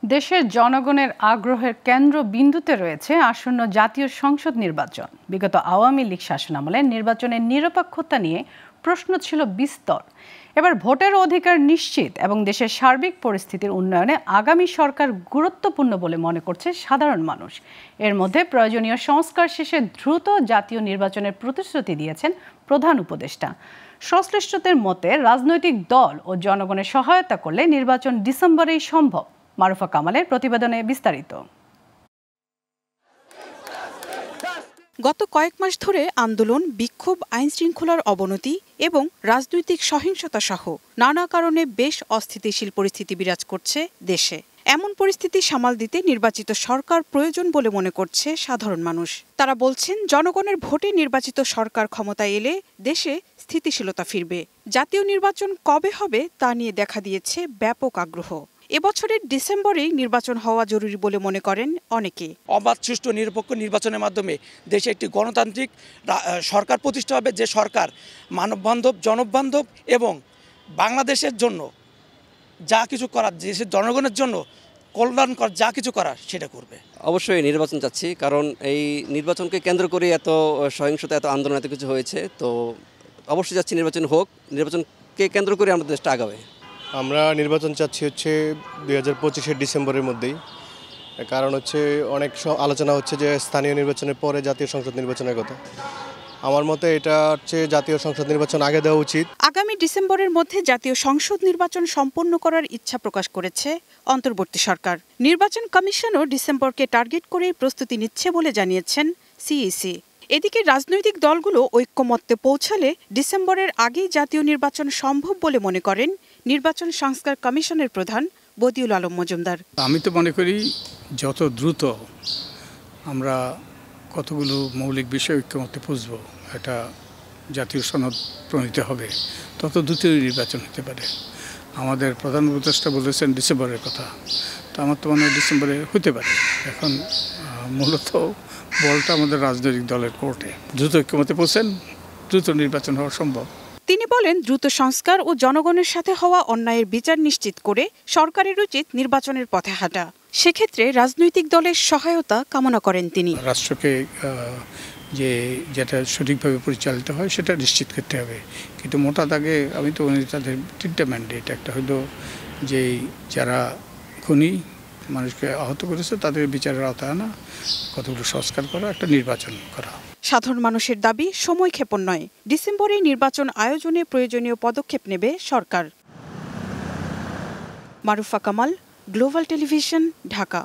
দেশের জনগণের আগ্রহের কেন্দ্রবিন্দুতে রয়েছে আসন্ন জাতীয় সংসদ নির্বাচন। বিগত আওয়ামী লীগ শাসনামলে নির্বাচনের নিরপেক্ষতা নিয়ে প্রশ্ন ছিল বিস্তর। এবার ভোটের অধিকার নিশ্চিত এবং দেশের সার্বিক পরিস্থিতির উন্নয়নে আগামী সরকার গুরুত্বপূর্ণ বলে মনে করছে সাধারণ মানুষ। এর মধ্যে প্রয়োজনীয় সংস্কার শেষে দ্রুত জাতীয় নির্বাচনের প্রতিশ্রুতি দিয়েছেন প্রধান উপদেষ্টা। সংশ্লিষ্টদের মতে রাজনৈতিক দল ও জনগণের সহায়তা করলে নির্বাচন ডিসেম্বরেই সম্ভব। মারুফা কামালের প্রতিবেদনে বিস্তারিত। গত কয়েক মাস ধরে আন্দোলন, বিক্ষোভ, আইনশৃঙ্খলার অবনতি এবং রাজনৈতিক সহিংসতা সহ নানা কারণে বেশ অস্থিতিশীল পরিস্থিতি বিরাজ করছে দেশে। এমন পরিস্থিতি সামাল দিতে নির্বাচিত সরকার প্রয়োজন বলে মনে করছে সাধারণ মানুষ। তারা বলছেন, জনগণের ভোটে নির্বাচিত সরকার ক্ষমতায় এলে দেশে স্থিতিশীলতা ফিরবে। জাতীয় নির্বাচন কবে হবে তা নিয়ে দেখা দিয়েছে ব্যাপক আগ্রহ। এবছরের ডিসেম্বরেই নির্বাচন হওয়া জরুরি বলে মনে করেন অনেকে। অবাধ, সুষ্ঠু, নিরপেক্ষ নির্বাচনের মাধ্যমে দেশে একটি গণতান্ত্রিক সরকার প্রতিষ্ঠা হবে, যে সরকার মানববান্ধব, জনবান্ধব এবং বাংলাদেশের জন্য যা কিছু করার, দেশের জনগণের জন্য কল্যাণকর যা কিছু করার সেটা করবে। অবশ্যই নির্বাচন চাচ্ছি, কারণ এই নির্বাচনকে কেন্দ্র করে এত সহিংসতা, এত আন্দোলন, এত কিছু হয়েছে। তো অবশ্যই চাচ্ছি নির্বাচন হোক, নির্বাচনকে কেন্দ্র করে আমাদের দেশটা আগাবে। আমরা নির্বাচন চাচ্ছি হচ্ছে 2025-এর ডিসেম্বরের মধ্যেই। কারণ হচ্ছে অনেক আলোচনা হচ্ছে যে স্থানীয় নির্বাচনের পরে জাতীয় সংসদ নির্বাচনের কথা। আমার মতে এটা হচ্ছে জাতীয় সংসদ নির্বাচন আগে দেওয়া উচিত। আগামী ডিসেম্বরের মধ্যে জাতীয় সংসদ নির্বাচন সম্পন্ন করার ইচ্ছা প্রকাশ করেছে অন্তর্বর্তী সরকার। নির্বাচন কমিশনও ডিসেম্বরকে টার্গেট করেই প্রস্তুতি নিচ্ছে বলে জানিয়েছেন সিইসি। এদিকে রাজনৈতিক দলগুলো ঐক্যমত্যে পৌঁছালে ডিসেম্বরের আগেই জাতীয় নির্বাচন সম্ভব বলে মনে করেন নির্বাচন সংস্কার কমিশনের প্রধান বদিউল আলম মজুমদার। আমি তো মনে করি যত দ্রুত আমরা কতগুলো মৌলিক বিষয় ঐক্যমত্যে পৌঁছবো, এটা জাতীয় সনদ প্রণীত হবে, তত দ্রুতই নির্বাচন হতে পারে। আমাদের প্রধান উপদেষ্টা বলেছেন ডিসেম্বরের কথা, তো আমার তো মনে হয় ডিসেম্বরে হতে পারে। এখন মূলত বলটা আমাদের রাজনৈতিক দলের কোর্টে। দ্রুত ঐক্যমত্যে পৌঁছেন, দ্রুত নির্বাচন হওয়া সম্ভব। তিনি বলেন, দ্রুত সংস্কার ও জনগণের সাথে হওয়া অন্যায়ের বিচার নিশ্চিত করে সরকারের উচিত নির্বাচনের পথে হাঁটা। সেক্ষেত্রে রাজনৈতিক দলের সহায়তা কামনা করেন তিনি। রাষ্ট্রকে যেটা সঠিকভাবে পরিচালিত হয় সেটা নিশ্চিত করতে হবে। কিন্তু মোটা দাগে আমি তো তাদের তিনটা ম্যান্ডেট। একটা হলো যে যারা খুনি, মানুষকে আহত করেছে, তাদের বিচারের আওতায় আনা, কতগুলো সংস্কার করা, একটা নির্বাচন করা। সাধারণ মানুষের দাবি সময় ক্ষেপণ নয়, ডিসেম্বরে নির্বাচন আয়োজনে প্রয়োজনীয় পদক্ষেপ নেবে সরকার। Marufa Kamal, Global Television, Dhaka.